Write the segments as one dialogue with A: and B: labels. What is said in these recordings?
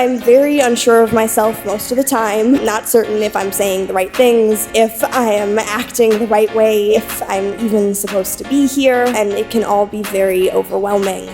A: I'm very unsure of myself most of the time, not certain if I'm saying the right things, if I am acting the right way, if I'm even supposed to be here, and it can all be very overwhelming.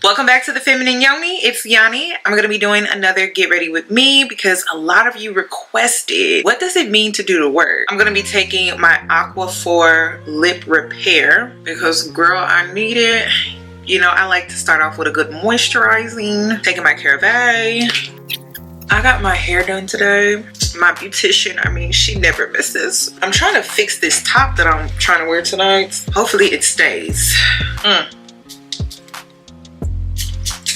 B: Welcome back to the Feminine Yoni. It's Yanni. I'm going to be doing another Get Ready With Me because a lot of you requested, what does it mean to do the work? I'm going to be taking my Aqua 4 lip repair because, girl, I need it. You know, I like to start off with a good moisturizing. Taking my CeraVe. I got my hair done today. My beautician, I mean, she never misses. I'm trying to fix this top that I'm trying to wear tonight. Hopefully it stays.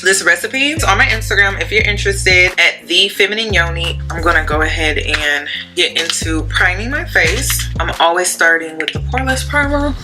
B: This recipe is on my Instagram. If you're interested, at the Feminine Yoni, I'm gonna go ahead and get into priming my face. I'm always starting with the poreless primer.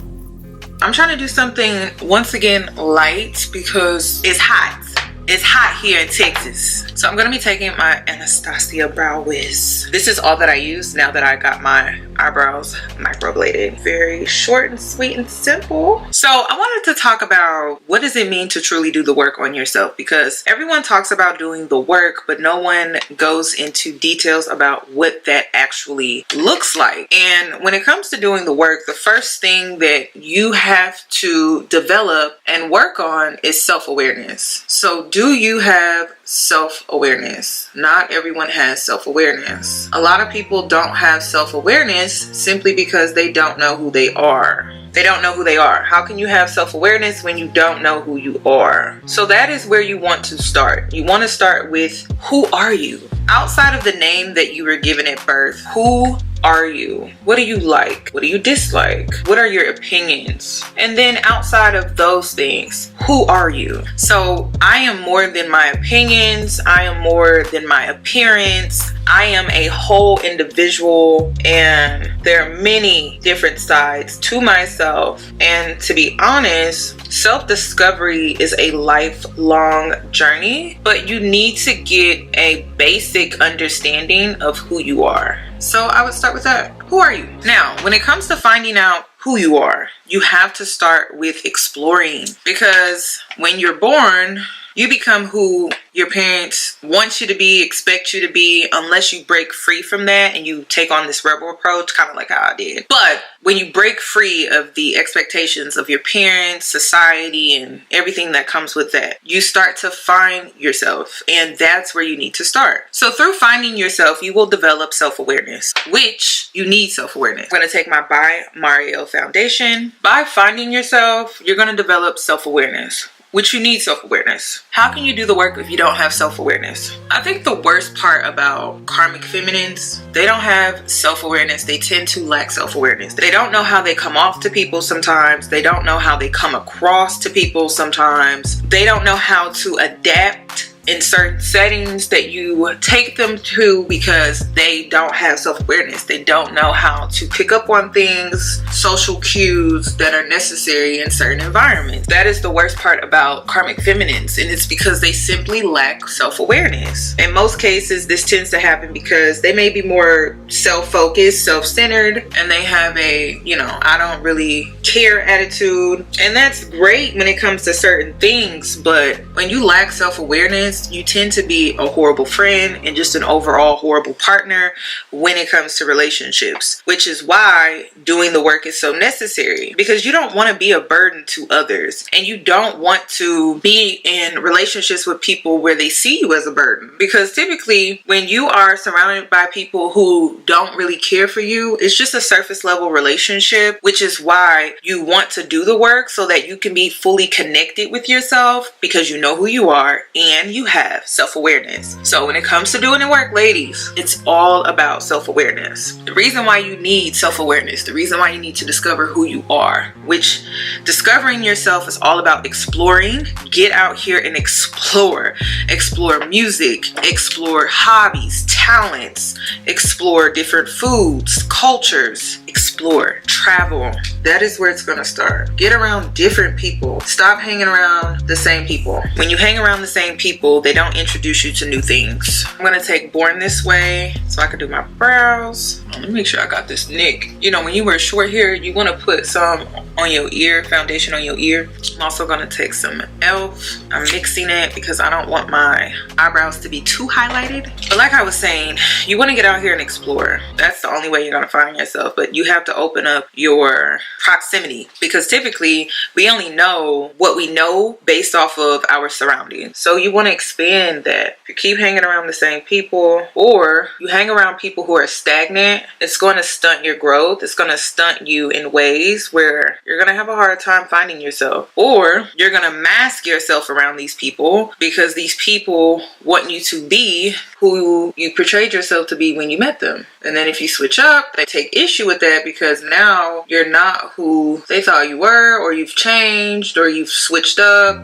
B: I'm trying to do something, once again, light because it's hot. It's hot here in Texas. So I'm gonna be taking my Anastasia Brow Wiz. This is all that I use now that I got my eyebrows microbladed. Very short and sweet and simple. So I wanted to talk about what does it mean to truly do the work on yourself, because everyone talks about doing the work, but no one goes into details about what that actually looks like. And when it comes to doing the work, the first thing that you have to develop and work on is self-awareness. So do you have self-awareness? Not everyone has self-awareness. A lot of people don't have self-awareness simply because they don't know who they are. They don't know who they are. How can you have self-awareness when you don't know who you are? So that is where you want to start. You want to start with, who are you? Outside of the name that you were given at birth, who are you? What do you like? What do you dislike? What are your opinions? And then outside of those things, who are you? So I am more than my opinions. I am more than my appearance. I am a whole individual, and there are many different sides to myself. And to be honest, self-discovery is a lifelong journey, but you need to get a basic understanding of who you are. So I would start with that. Who are you? Now, when it comes to finding out who you are, you have to start with exploring, because when you're born, you become who your parents want you to be, expect you to be, unless you break free from that and you take on this rebel approach, kind of like how I did. But when you break free of the expectations of your parents, society, and everything that comes with that, you start to find yourself, and that's where you need to start. So through finding yourself, you will develop self-awareness, which you need self-awareness. I'm going to take my By Marielle foundation. By finding yourself, you're going to develop self-awareness, which you need self-awareness. How can you do the work if you don't have self-awareness? I think the worst part about karmic feminines, they don't have self-awareness. They tend to lack self-awareness. They don't know how they come off to people sometimes. They don't know how they come across to people sometimes. They don't know how to adapt in certain settings that you take them to, because they don't have self-awareness. They don't know how to pick up on things, social cues that are necessary in certain environments. That is the worst part about karmic feminines, and it's because they simply lack self-awareness. In most cases, this tends to happen because they may be more self-focused, self-centered, and they have a, I don't really care attitude. And that's great when it comes to certain things, but when you lack self-awareness, you tend to be a horrible friend and just an overall horrible partner when it comes to relationships, which is why doing the work is so necessary, because you don't want to be a burden to others, and you don't want to be in relationships with people where they see you as a burden, because typically when you are surrounded by people who don't really care for you, it's just a surface level relationship, which is why you want to do the work so that you can be fully connected with yourself, because you know who you are and you have self-awareness. So when it comes to doing the work, ladies, it's all about self-awareness. The reason why you need self-awareness, the reason why you need to discover who you are, which discovering yourself is all about exploring. Get out here and explore. Explore music, explore hobbies, talents, explore different foods, cultures, explore, travel, That is where it's gonna start. Get around different people. Stop hanging around the same people. When you hang around the same people, they don't introduce you to new things. I'm gonna take Born This Way so I can do my brows. Let me make sure I got this nick. You know, when you wear short hair, you wanna put some on your ear, foundation on your ear. I'm also gonna take some e.l.f. I'm mixing it because I don't want my eyebrows to be too highlighted. But like I was saying, you wanna get out here and explore. That's the only way you're gonna find yourself, but you have to open up your proximity, because typically we only know what we know based off of our surroundings. So you wanna expand that. If you keep hanging around the same people, or you hang around people who are stagnant, it's gonna stunt your growth. It's gonna stunt you in ways where you're gonna have a hard time finding yourself, or you're gonna mask yourself around these people because these people want you to be who you portrayed yourself to be when you met them. And then if you switch up, they take issue with that because now you're not who they thought you were, or you've changed, or you've switched up.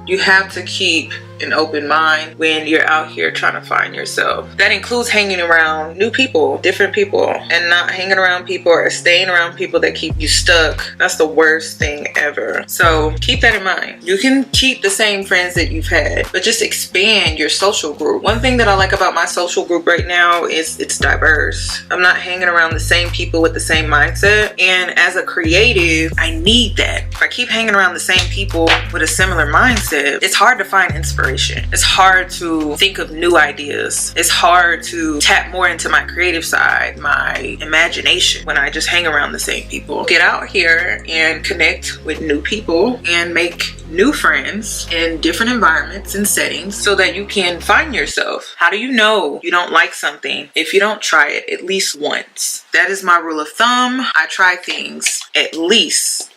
B: You have to keep an open mind when you're out here trying to find yourself. That includes hanging around new people, different people, and not hanging around people or staying around people that keep you stuck. That's the worst thing ever. So keep that in mind. You can keep the same friends that you've had, but just expand your social group. One thing that I like about my social group right now is it's diverse. I'm not hanging around the same people with the same mindset. And as a creative, I need that. If I keep hanging around the same people with a similar mindset, it's hard to find inspiration. It's hard to think of new ideas. It's hard to tap more into my creative side, my imagination, when I just hang around the same people. Get out here and connect with new people and make new friends in different environments and settings so that you can find yourself. How do you know you don't like something if you don't try it at least once? That is my rule of thumb. I try things at least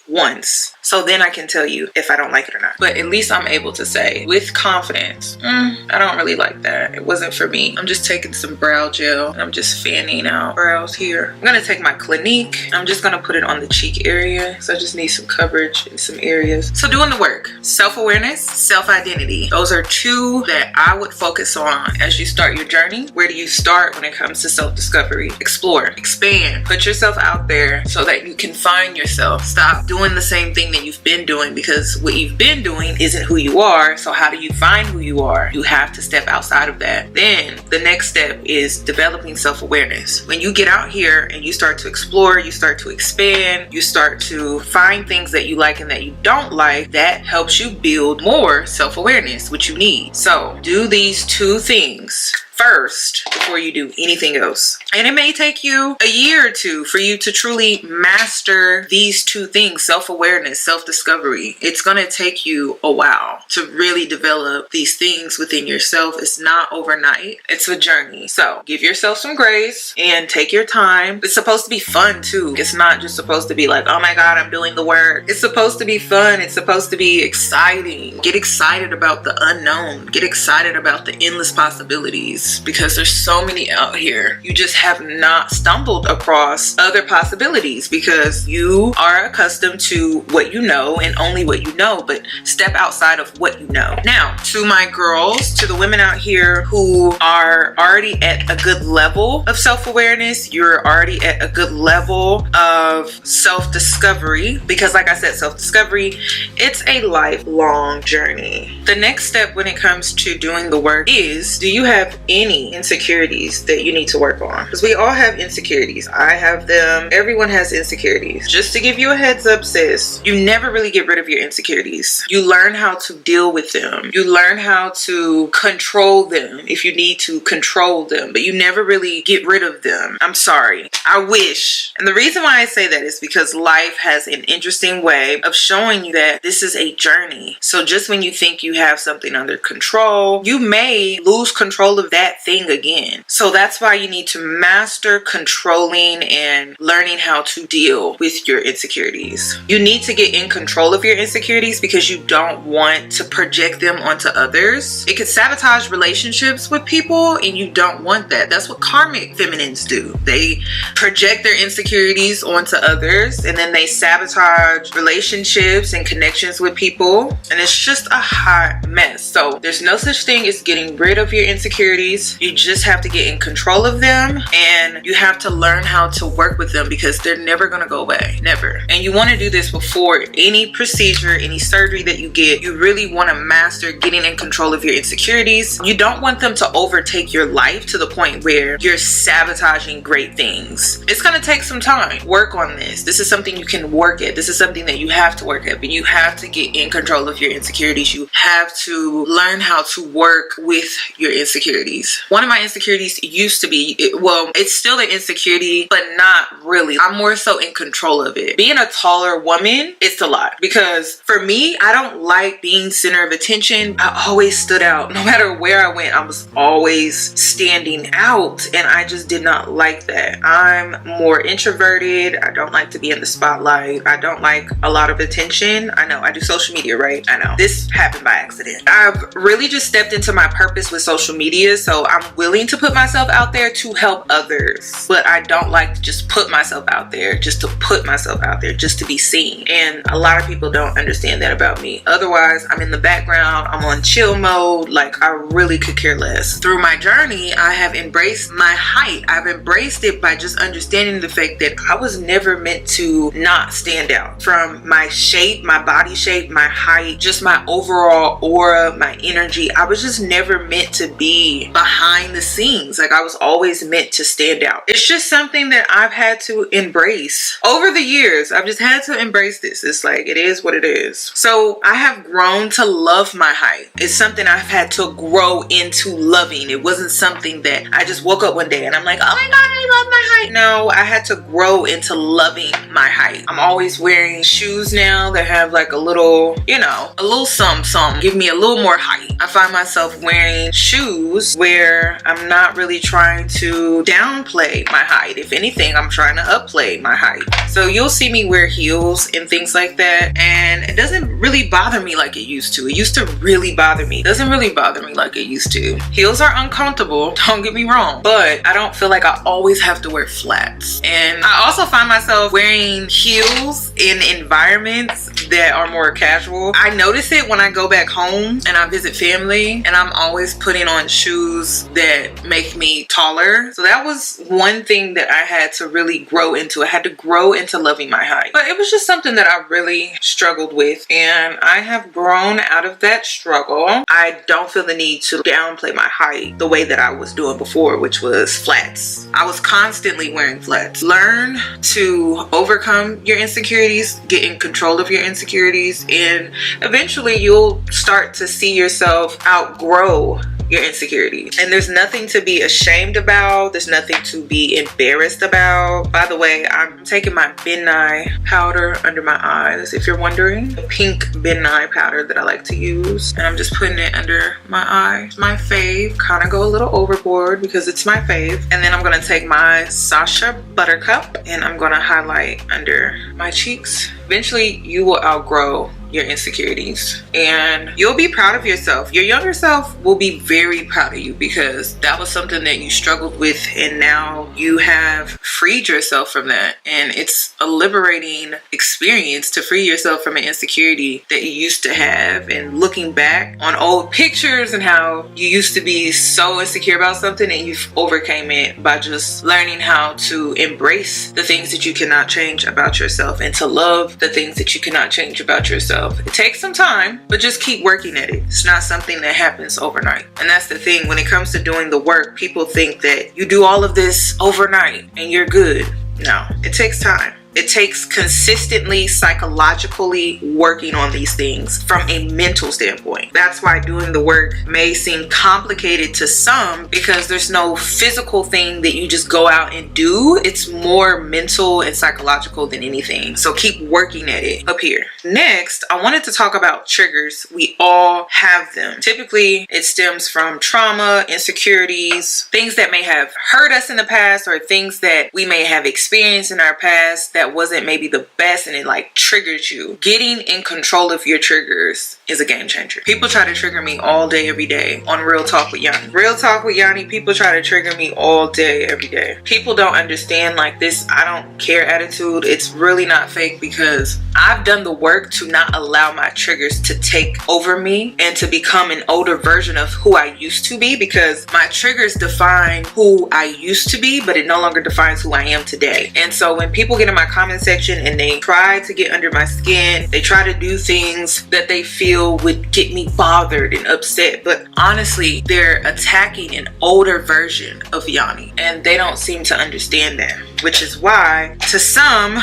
B: once, so then I can tell you if I don't like it or not. But at least I'm able to say with confidence, I don't really like that. It wasn't for me. I'm just taking some brow gel and I'm just fanning out brows here. I'm gonna take my Clinique. I'm just gonna put it on the cheek area, so I just need some coverage in some areas. So doing the work, self-awareness, self-identity. Those are two that I would focus on as you start your journey. Where do you start when it comes to self-discovery? Explore, expand, put yourself out there so that you can find yourself. Stop doing the same thing that you've been doing, because what you've been doing isn't who you are. So how do you find who you are? You have to step outside of that. Then the next step is developing self-awareness. When you get out here and you start to explore, you start to expand, you start to find things that you like and that you don't like, that helps you build more self-awareness, which you need. So do these two things first before you do anything else. And it may take you a year or two for you to truly master these two things, self-awareness, self-discovery. It's gonna take you a while to really develop these things within yourself. It's not overnight, it's a journey. So give yourself some grace and take your time. It's supposed to be fun too. It's not just supposed to be like, oh my God, I'm doing the work. It's supposed to be fun. It's supposed to be exciting. Get excited about the unknown. Get excited about the endless possibilities, because there's so many out here. You just have not stumbled across other possibilities because you are accustomed to what you know and only what you know. But step outside of what you know. Now, to my girls, to the women out here who are already at a good level of self-awareness, you're already at a good level of self-discovery, because like I said, self-discovery, it's a lifelong journey. The next step when it comes to doing the work is, do you have any insecurities that you need to work on? Because we all have insecurities. I have them. Everyone has insecurities. Just to give you a heads up, sis, you never really get rid of your insecurities. You learn how to deal with them. You learn how to control them if you need to control them, but you never really get rid of them. I'm sorry. I wish. And the reason why I say that is because life has an interesting way of showing you that this is a journey. So just when you think you have something under control, you may lose control of that thing again. So that's why you need to master controlling and learning how to deal with your insecurities. You need to get in control of your insecurities because you don't want to project them onto others. It could sabotage relationships with people, and you don't want that. That's what karmic feminines do. They project their insecurities onto others, and then they sabotage relationships and connections with people, and it's just a hot mess. So there's no such thing as getting rid of your insecurities. insecurities. You just have to get in control of them, and you have to learn how to work with them because they're never going to go away. Never. And you want to do this before any procedure, any surgery that you get. You really want to master getting in control of your insecurities. You don't want them to overtake your life to the point where you're sabotaging great things. It's going to take some time. Work on this. This is something you can work at. This is something that you have to work at, but you have to get in control of your insecurities. You have to learn how to work with your insecurities. One of my insecurities used to be, well, it's still an insecurity, but not really. I'm more so in control of it. Being a taller woman, it's a lot because for me, I don't like being center of attention. I always stood out. No matter where I went, I was always standing out, and I just did not like that. I'm more introverted. I don't like to be in the spotlight. I don't like a lot of attention. I know I do social media, right? I know this happened by accident. I've really just stepped into my purpose with social media, so I'm willing to put myself out there to help others, but I don't like to just put myself out there just to put myself out there just to be seen. And a lot of people don't understand that about me. Otherwise, I'm in the background, I'm on chill mode, like I really could care less. Through my journey, I have embraced my height. I've embraced it by just understanding the fact that I was never meant to not stand out. From my shape, my body shape, my height, just my overall aura, my energy, I was just never meant to be behind the scenes. Like I was always meant to stand out. It's just something that I've had to embrace over the years. I've just had to embrace this. It's like, it is what it is. So I have grown to love my height. It's something I've had to grow into loving. It wasn't something that I just woke up one day and I'm like, oh my God, I love my height. No, I had to grow into loving my height. I'm always wearing shoes now that have like a little, you know, a little some give me a little more height. I find myself wearing shoes where I'm not really trying to downplay my height. If anything, I'm trying to upplay my height. So you'll see me wear heels and things like that, and it doesn't really bother me like it used to. It used to really bother me. It doesn't really bother me like it used to. Heels are uncomfortable, don't get me wrong, but I don't feel like I always have to wear flats. And I also find myself wearing heels in environments that are more casual. I notice it when I go back home and I visit family, and I'm always putting on shoes that make me taller. So that was one thing that I had to really grow into. I had to grow into loving my height. But it was just something that I really struggled with, and I have grown out of that struggle. I don't feel the need to downplay my height the way that I was doing before, which was flats. I was constantly wearing flats. Learn to overcome your insecurities, get in control of your insecurities, and eventually you'll start to see yourself outgrow your insecurities. And there's nothing to be ashamed about. There's nothing to be embarrassed about. By the way, I'm taking my Ben Nye powder under my eyes, if you're wondering. The pink Ben Nye powder that I like to use. And I'm just putting it under my eye. My fave. Kind of go a little overboard because it's my fave. And then I'm going to take my Sasha Buttercup and I'm going to highlight under my cheeks. Eventually, you will outgrow your insecurities and you'll be proud of yourself. Your younger self will be very proud of you because that was something that you struggled with, and now you have freed yourself from that. And it's a liberating experience to free yourself from an insecurity that you used to have. And looking back on old pictures and how you used to be so insecure about something, and you've overcame it by just learning how to embrace the things that you cannot change about yourself and to love the things that you cannot change about yourself. It takes some time, but just keep working at it. It's not something that happens overnight. And that's the thing, when it comes to doing the work, people think that you do all of this overnight and you're good. No, it takes time. It takes consistently psychologically working on these things from a mental standpoint. That's why doing the work may seem complicated to some, because there's no physical thing that you just go out and do. It's more mental and psychological than anything. So keep working at it up here. Next, I wanted to talk about triggers. We all have them. Typically, it stems from trauma, insecurities, things that may have hurt us in the past, or things that we may have experienced in our past that that wasn't maybe the best and it like triggered you. Getting in control of your triggers is a game changer. People try to trigger me all day, every day on Real Talk with Yanni. Real Talk with Yanni, people try to trigger me all day, every day. People don't understand like this I don't care attitude. It's really not fake because I've done the work to not allow my triggers to take over me and to become an older version of who I used to be, because my triggers define who I used to be, but it no longer defines who I am today. And so when people get in my comment section and they try to get under my skin, they try to do things that they feel would get me bothered and upset, but honestly they're attacking an older version of Yanni and they don't seem to understand that, which is why to some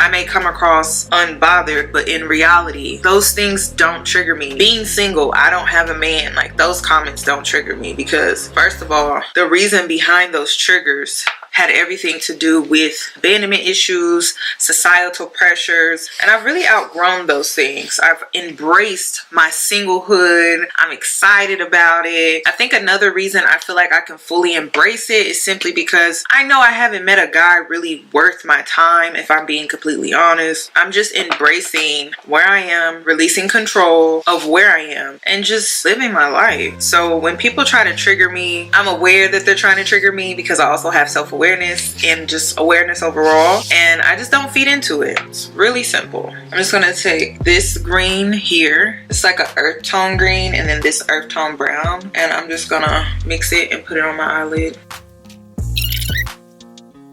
B: I may come across unbothered, but in reality those things don't trigger me. Being single, I don't have a man, like those comments don't trigger me, because first of all, the reason behind those triggers had everything to do with abandonment issues, societal pressures, and I've really outgrown those things. I've embraced my singlehood. I'm excited about it. I think another reason I feel like I can fully embrace it is simply because I know I haven't met a guy really worth my time, if I'm being completely honest. I'm just embracing where I am, releasing control of where I am, and just living my life. So when people try to trigger me, I'm aware that they're trying to trigger me because I also have self-awareness and just awareness overall, and I just don't feed into it. It's really simple. I'm just gonna take this green here, it's like a earth tone green, and then this earth tone brown, and I'm just gonna mix it and put it on my eyelid.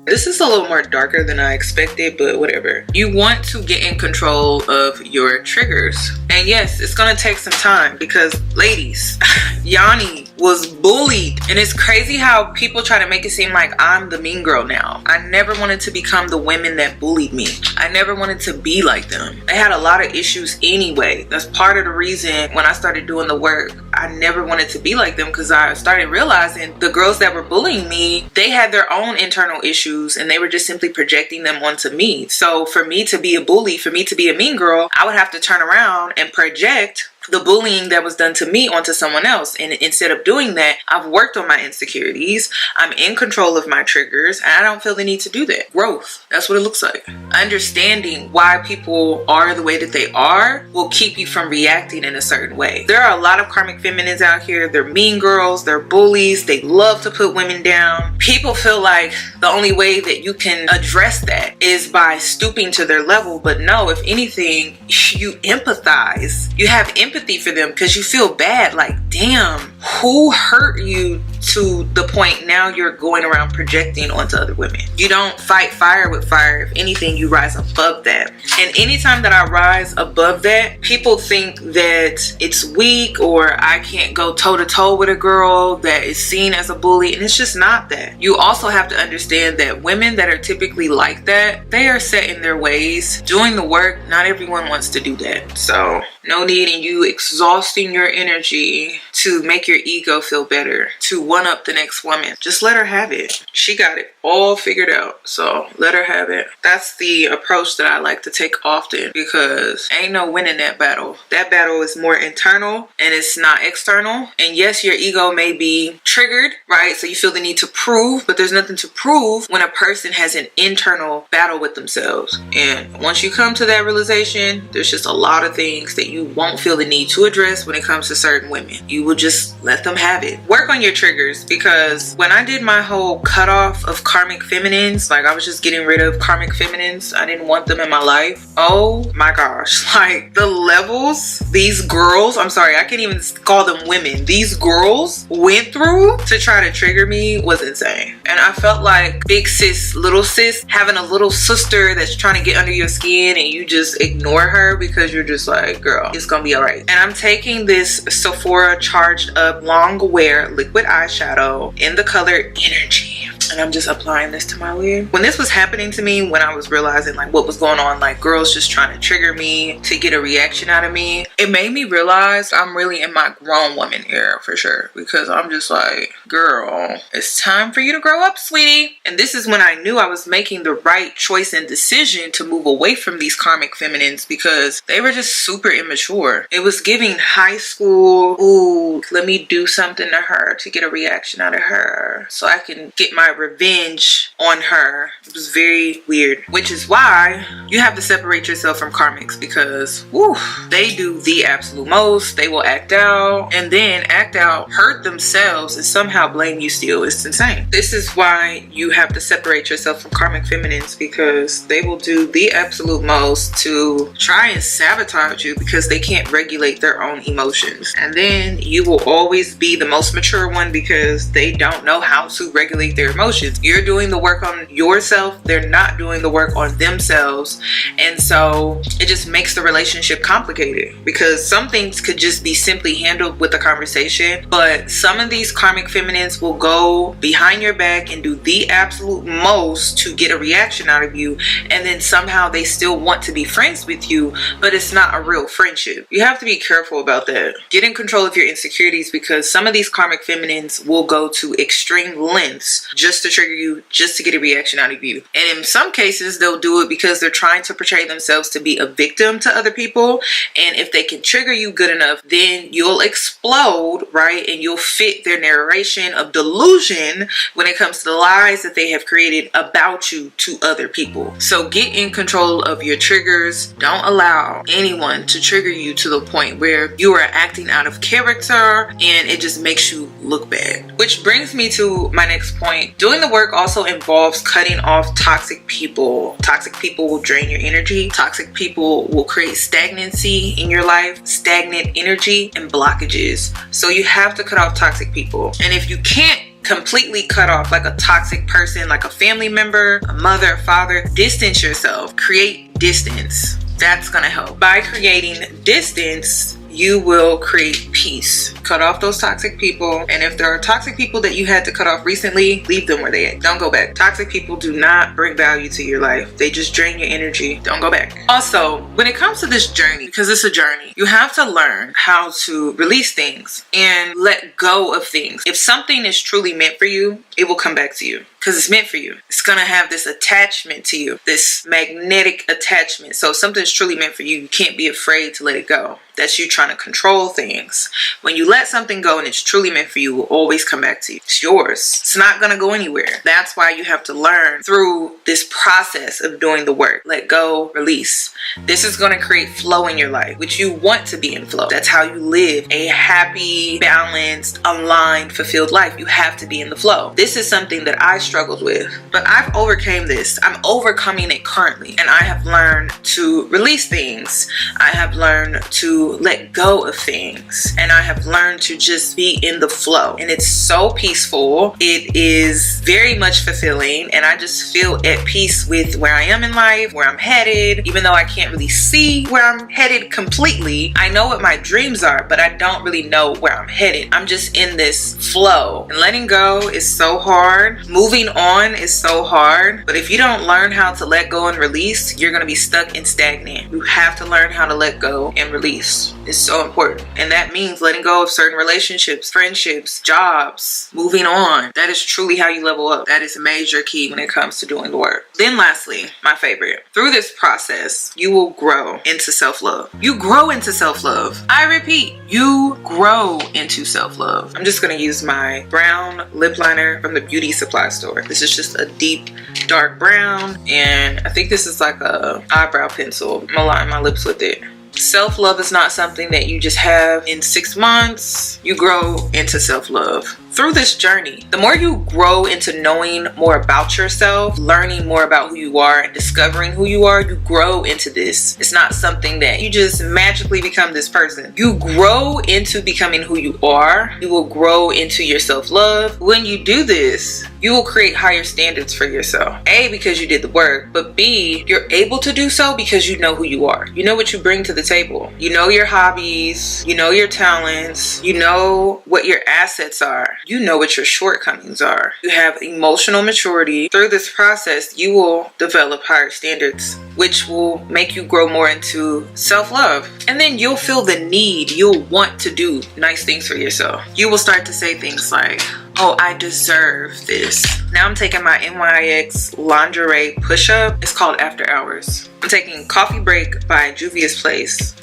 B: This is a little more darker than I expected, but whatever. You want to get in control of your triggers. And yes, it's gonna take some time because ladies, Yanni was bullied. And it's crazy how people try to make it seem like I'm the mean girl now. I never wanted to become the women that bullied me. I never wanted to be like them. They had a lot of issues anyway. That's part of the reason when I started doing the work, I never wanted to be like them, because I started realizing the girls that were bullying me, they had their own internal issues and they were just simply projecting them onto me. So for me to be a bully, for me to be a mean girl, I would have to turn around and project the bullying that was done to me onto someone else. And instead of doing that, I've worked on my insecurities. I'm in control of my triggers, and I don't feel the need to do that. Growth, that's what it looks like. Understanding why people are the way that they are will keep you from reacting in a certain way. There are a lot of karmic feminines out here. They're mean girls, they're bullies, they love to put women down. People feel like the only way that you can address that is by stooping to their level, but no, if anything, you empathize. You have empathy for them because you feel bad, like, damn, who hurt you to the point now you're going around projecting onto other women? You don't fight fire with fire. If anything, you rise above that. And anytime that I rise above that, people think that it's weak or I can't go toe to toe with a girl that is seen as a bully, and it's just not that. You also have to understand that women that are typically like that, they are set in their ways. Doing the work, not everyone wants to do that. So no need in you exhausting your energy to make your ego feel better, to one up the next woman. Just let her have it. She got it all figured out, so let her have it. That's the approach that I like to take often, because ain't no winning that battle. That battle is more internal and it's not external. And yes, your ego may be triggered, right? So you feel the need to prove, but there's nothing to prove when a person has an internal battle with themselves. And once you come to that realization, there's just a lot of things that you won't feel the need to address when it comes to certain women. You will just let them have it. Work on your triggers, because when I did my whole cutoff of karmic feminines, like I was just getting rid of karmic feminines, I didn't want them in my life. Oh my gosh, like the levels these girls, I'm sorry, I can't even call them women, these girls went through to try to trigger me was insane. And I felt like big sis, little sis, having a little sister that's trying to get under your skin and you just ignore her because you're just like, girl, it's gonna be all right. And I'm taking this Sephora Charged Up Long Wear Liquid Eyeshadow in the color Energy, and I'm just applying this to my lid. When this was happening to me, when I was realizing like what was going on, like girls just trying to trigger me to get a reaction out of me, it made me realize I'm really in my grown woman era for sure, because I'm just like, girl, it's time for you to grow up, sweetie. And this is when I knew I was making the right choice and decision to move away from these karmic feminines, because they were just super immature. It was giving high school, ooh, let me do something to her to get a reaction out of her so I can get my revenge on her. It was very weird, which is why you have to separate yourself from karmics, because woo, they do the absolute most. They will act out and then act out, hurt themselves, and somehow blame you still. It's insane. This is why you have to separate yourself from karmic feminines, because they will do the absolute most to try and sabotage you because they can't regulate their own emotions. And then you will always be the most mature one because they don't know how to regulate their emotions. You're doing the work on yourself, they're not doing the work on themselves. And so it just makes the relationship complicated, because some things could just be simply handled with a conversation, but some of these karmic feminines will go behind your back and do the absolute most to get a reaction out of you, and then somehow they still want to be friends with you, but it's not a real friendship. You have to be careful about that. Get in control of your insecurities, because some of these karmic feminines will go to extreme lengths just to trigger you, just to get a reaction out of you. And in some cases, they'll do it because they're trying to portray themselves to be a victim to other people. And if they can trigger you good enough, then you'll explode, right? And you'll fit their narration of delusion when it comes to the lies that they have created about you to other people. So get in control of your triggers. Don't allow anyone to trigger you to the point where you are acting out of character and it just makes you look bad. Which brings me to my next point. Doing the work also involves cutting off toxic people. Toxic people will drain your energy. Toxic people will create stagnancy in your life, stagnant energy and blockages. So you have to cut off toxic people. And if you can't completely cut off like a toxic person, like a family member, a mother, a father, distance yourself. Create distance. That's gonna help. By creating distance, you will create peace. Cut off those toxic people. And if there are toxic people that you had to cut off recently, leave them where they at. Don't go back. Toxic people do not bring value to your life. They just drain your energy. Don't go back. Also, when it comes to this journey, because it's a journey, you have to learn how to release things and let go of things. If something is truly meant for you, it will come back to you. Because it's meant for you. It's gonna have this attachment to you, this magnetic attachment. So if something's truly meant for you, you can't be afraid to let it go. That's you trying to control things. When you let something go and it's truly meant for you, it will always come back to you. It's yours. It's not gonna go anywhere. That's why you have to learn through this process of doing the work. Let go, release. This is gonna create flow in your life, which you want to be in flow. That's how you live a happy, balanced, aligned, fulfilled life. You have to be in the flow. This is something that I struggled with, but I've overcame this. I'm overcoming it currently, and I have learned to release things. I have learned to let go of things, and I have learned to just be in the flow, and it's so peaceful. It is very much fulfilling, and I just feel at peace with where I am in life, where I'm headed. Even though I can't really see where I'm headed completely, I know what my dreams are, but I don't really know where I'm headed. I'm just in this flow, and letting go is so hard. Moving on is so hard, but if you don't learn how to let go and release, you're gonna be stuck and stagnant. You have to learn how to let go and release. It's so important, and that means letting go of certain relationships, friendships, jobs, moving on. That is truly how you level up. That is a major key when it comes to doing the work. Then lastly, my favorite, through this process, you will grow into self-love. You grow into self-love. I repeat, you grow into self-love. I'm just gonna use my brown lip liner from the beauty supply store. This is just a deep dark brown, and I think this is like a eyebrow pencil. I'm gonna line my lips with it. Self-love is not something that you just have in 6 months. You grow into self-love through this journey. The more you grow into knowing more about yourself, learning more about who you are, and discovering who you are, you grow into this. It's not something that you just magically become this person. You grow into becoming who you are. You will grow into your self-love. When you do this, you will create higher standards for yourself. A, because you did the work, but B, you're able to do so because you know who you are. You know what you bring to the table. You know your hobbies, you know your talents, you know what your assets are. You know what your shortcomings are. You have emotional maturity. Through this process, you will develop higher standards, which will make you grow more into self-love. And then you'll feel the need. You'll want to do nice things for yourself. You will start to say things like, oh, I deserve this. Now I'm taking my NYX lingerie push-up. It's called After Hours. I'm taking Coffee Break by Juvia's Place.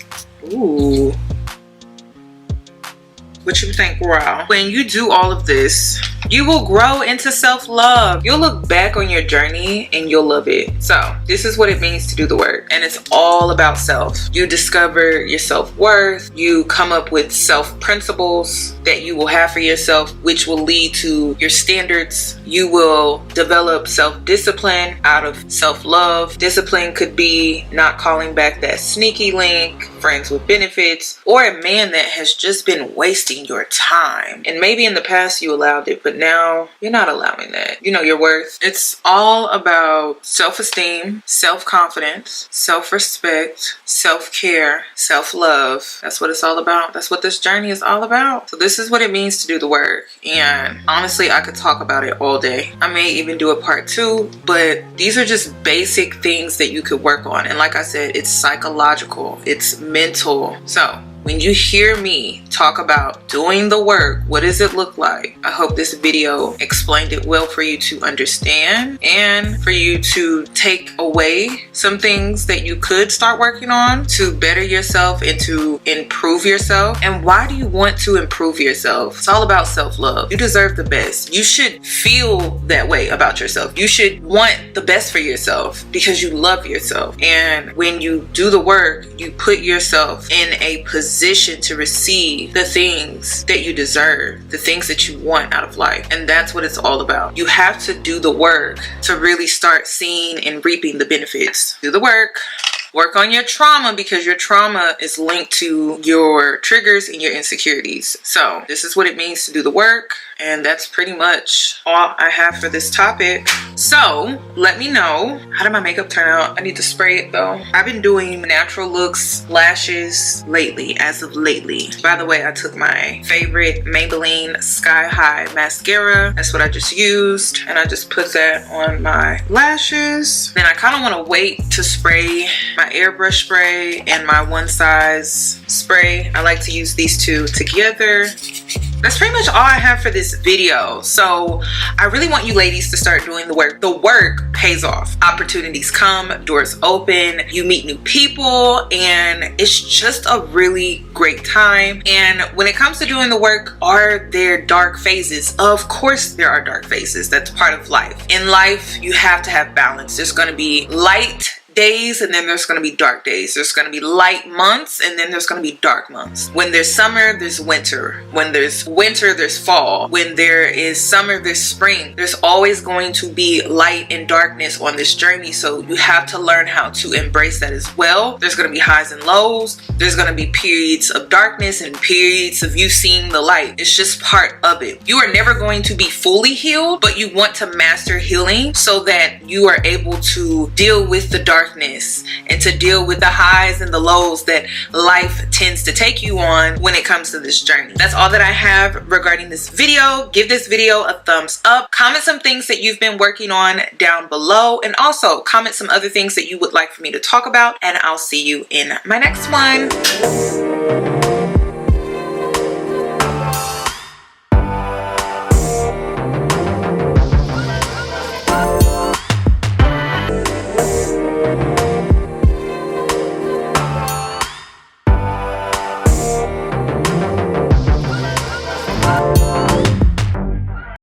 B: Ooh. What you think? Wow. When you do all of this, You will grow into self-love. You'll look back on your journey and you'll love it. So this is what it means to do the work. And it's all about self. You discover your self-worth. You come up with self-principles that you will have for yourself, which will lead to your standards. You will develop self-discipline out of self-love. Discipline could be not calling back that sneaky link, friends with benefits, or a man that has just been wasting your time. And maybe in the past you allowed it, but now you're not allowing that. You know your worth. It's all about self-esteem, self-confidence, self-respect, self-care, self-love. That's what it's all about. That's what this journey is all about. So this is what it means to do the work. And honestly, I could talk about it all day. I may even do a part 2, but these are just basic things that you could work on. And like I said, it's psychological, it's mental. So when you hear me talk about doing the work, what does it look like? I hope this video explained it well for you to understand and for you to take away some things that you could start working on to better yourself and to improve yourself. And why do you want to improve yourself? It's all about self-love. You deserve the best. You should feel that way about yourself. You should want the best for yourself because you love yourself. And when you do the work, you put yourself in a position to receive the things that you deserve, the things that you want out of life. And that's what it's all about. You have to do the work to really start seeing and reaping the benefits. Do the work. Work on your trauma because your trauma is linked to your triggers and your insecurities. So this is what it means to do the work. And that's pretty much all I have for this topic. So let me know, how did my makeup turn out? I need to spray it though. I've been doing natural looks, lashes lately, as of lately. By the way, I took my favorite Maybelline Sky High mascara. That's what I just used. And I just put that on my lashes. Then I kind of want to wait to spray my airbrush spray and my one size spray. I like to use these two together. That's pretty much all I have for this video. So I really want you ladies to start doing the work. The work pays off. Opportunities come, doors open, you meet new people, and it's just a really great time. And when it comes to doing the work, are there dark phases? Of course there are dark phases. That's part of life. In life, you have to have balance. There's going to be light days and then there's going to be dark days. There's going to be light months and then there's going to be dark months. When there's summer, there's winter. When there's winter, there's fall. When there is summer, there's spring. There's always going to be light and darkness on this journey, so you have to learn how to embrace that as well. There's going to be highs and lows. There's going to be periods of darkness and periods of you seeing the light. It's just part of it. You are never going to be fully healed, but you want to master healing so that you are able to deal with the darkness and to deal with the highs and the lows that life tends to take you on when it comes to this journey. That's all that I have regarding this video. Give this video a thumbs up. Comment some things that you've been working on down below, and also comment some other things that you would like for me to talk about, and I'll see you in my next one.